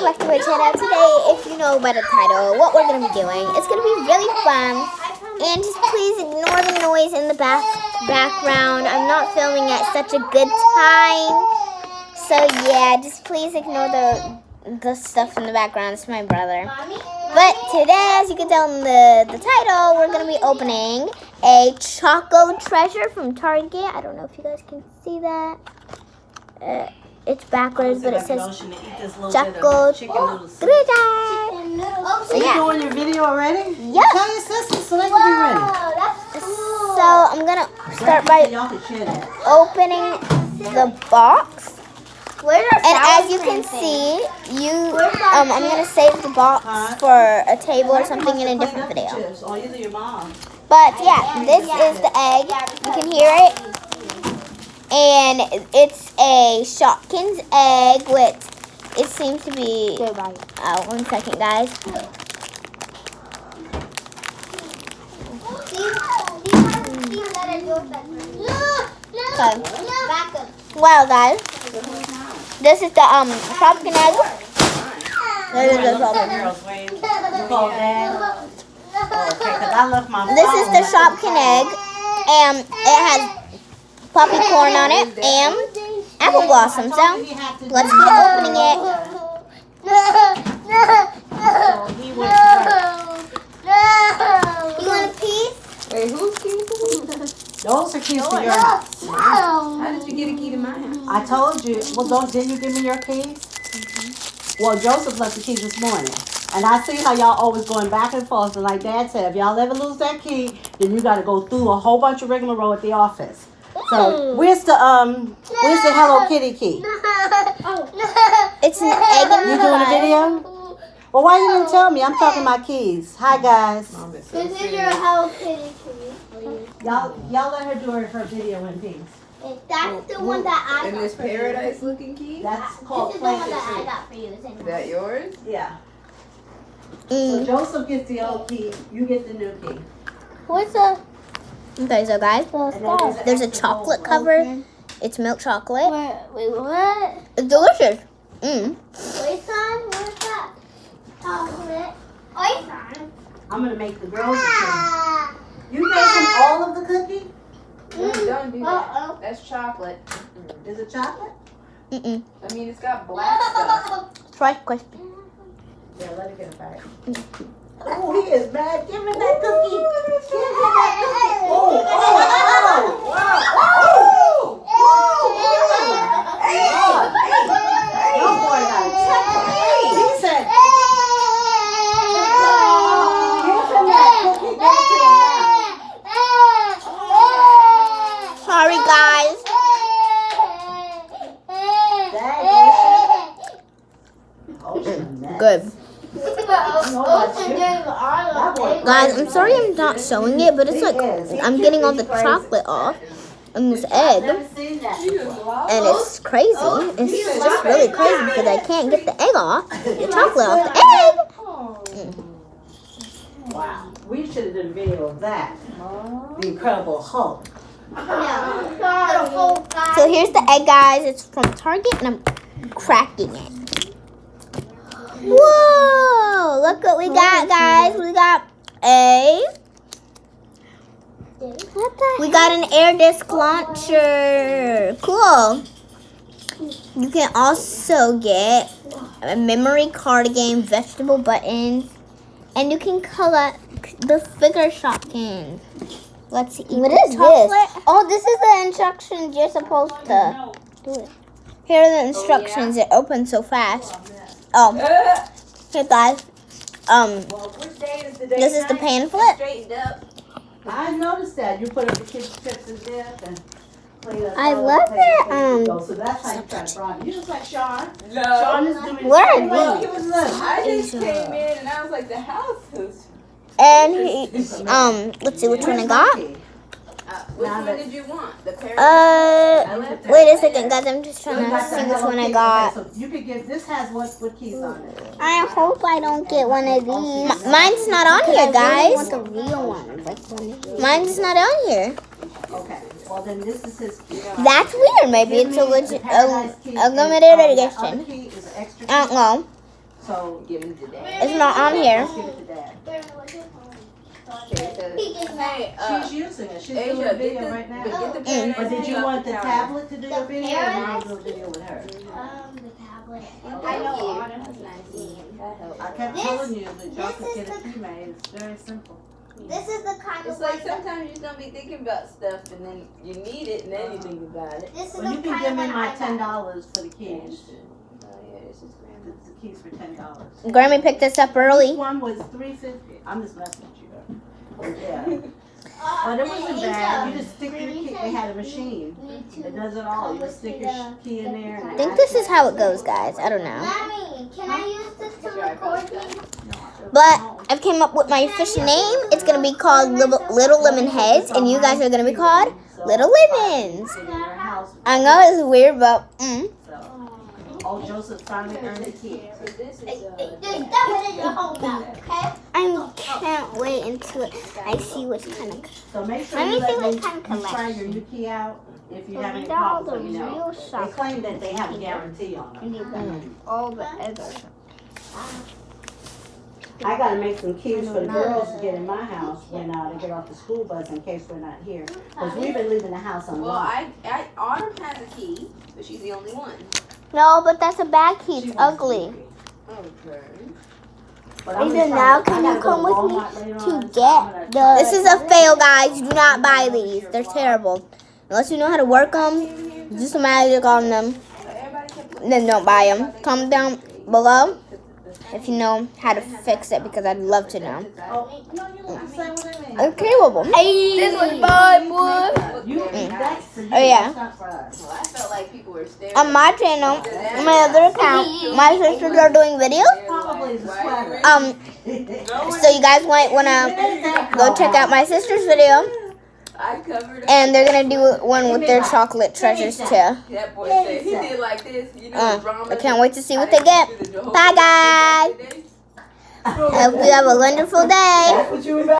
welcome back to my channel. Today, if you know by the title, what we're going to be doing, it's going to be really fun. And just please ignore the noise in the background. I'm not filming at such a good time. So yeah, just please ignore the stuff in the background. It's my brother. But today, as you can tell in the title, we're going to be opening a Chaco treasure from Target. I don't know if you guys can see that. It's backwards, but it says Chaco treasure. So you doing your video already? Yep. Tell your sisters so they can be ready. So I'm going to start by opening the box. And as you can see, I'm going to save the box for a table or something in a different video. But yeah, this is the egg. You can hear it. And it's a Shopkins egg, which it seems to be... Oh, 1 second, guys. Okay. Wow, guys. This is the Shopkins egg. This is the Shopkins egg, and it has poppy corn on it and apple blossom. So let's get opening it. You want a piece? Wait, whose keys? Those are keys to your house. How did you get a key to my house? I told you. Well, didn't you give me your keys? Well, Joseph left the keys this morning. And I see how y'all always going back and forth. And like Dad said, if y'all ever lose that key, then you got to go through a whole bunch of rigmarole at the office. So where's the Hello Kitty key? It's an egg in You doing a video? Well, why you didn't tell me? I'm talking about keys. Hi guys. This is your Hello Kitty key. Y'all let her do her video in peace. That's the one that I got. And this paradise looking key? That's called This is the one Planted that I Tree. got for you. Is that yours? Yeah. So Joseph gets the old key. You get the new key. What's the... Okay, so guys, And there's a chocolate cover. It's milk chocolate. Wait, what? It's delicious. Wait, son, what's that? Chocolate. Wait, son. I'm gonna make the girls a cookie. You gave them all of the cookie? No, don't do that. Uh-oh. That's chocolate. Is it chocolate? I mean, it's got black stuff. Try crispy. Yeah, let it get a bite. Oh, he is mad. Give me that cookie. Give me that cookie. Oh, oh, oh, oh. Your boy got a temper. He said, give him that cookie. Give it to him now. Sorry, guys. Good. Guys, I'm sorry I'm not showing it, but it's like I'm getting all the chocolate off on this egg. And it's crazy. It's just really crazy because I can't get the egg off. The chocolate off the egg. Wow. We should have done a video of that. The Incredible Hulk. So here's the egg, guys. It's from Target, and I'm cracking it. Whoa! Look what we got, guys. We got we got an air disc launcher. Cool. You can also get a memory card game, vegetable buttons, and you can collect the figure Shopkins. Let's see. What is this? Oh, this is the instructions you're supposed to do it. Here are the instructions. It opens so fast. Oh, here guys. This is the pan flip. Straightened up. I noticed that. You put up the kids' chips and dip and play a I love that. So that's how you try to run. You just like Sean. No. Sean is doing Where are Look, these? he was little. I just came in and I was like, the house is... And let's see which one I got. which one did you want? The paradise? Wait a second, guys. I'm just trying to see which one I got. Okay, so you could get, this has what keys on it? I hope I don't get one of these. Mine's not on here, guys. I want the real one. Like one of these. Mine's not on here. Okay. Well, then this is his key. That's weird. Maybe it's a limited edition. I don't know. So Give it to Dad. It's not on here. let's give it to Dad. Okay, so, hey, She's using it. She's doing Asia, a get video the, right now. get the But parents did you off want the counter. tablet to do your video, or parents? mom do a video with her? The tablet. Okay. I know That's Autumn. nice. That helps. I kept This- telling you that y'all this could is get a the- key made. It's very simple. This is the kind It's of like one that, sometimes you just don't be thinking about stuff and then you need it and then you think about it. this is Well, you the can kind give of me one my I got. $10 for the keys. Oh yeah, this is grand. The keys for $10. Grammy picked this up This early. one was $3.50. I'm just messing with you though. Yeah. But it wasn't Asia, bad. You just stick your key. They had a machine. need to It does it all. You just stick your key in there. I think this is how it goes, guys. I don't know. Mommy, can I use this to record me? But I've came up with my official name. It's gonna be called Little Lemon Heads, and you guys are gonna be called Little Lemons. I know it's weird, but Oh, Joseph finally earned the key. So this is There's stuff in your home now, okay? I can't wait until I see which kind of. So make sure Let me you see let what me kind of try your collection. new key out. If you have any These are all problems, the let me know. real They shops. claim that they have a guarantee on them. All the other. I gotta make some keys for the girls to get in my house when they get off the school bus in case we're not here. Because we've been leaving the house well, unlocked. Autumn has a key, but she's the only one. No, but that's a bad key. She It's wants ugly. the key. Okay. But I'm Even gonna try- now, I can you gotta go come with me Walmart later to on, so I'm get gonna the? This is a fail, guys. Do not buy these. They're terrible. Unless you know how to work them, just magic on them. Then don't buy them. Comment down below if you know how to fix it, because I'd love to know. Oh, no, you don't say what I mean. Okay, well, hey, this was fun, boy. You, that's for you, Oh, yeah. that's not for us. Well, I felt like people were staring. On my channel, my other account, my sisters are doing videos. Probably the sweater. So you guys might wanna go check out my sister's video, I covered up. and they're gonna do one with their chocolate treasures too. That boy said he did like this. You know, I can't wait to see what they get. Bye, guys. I hope you have a wonderful day. That's what you were about.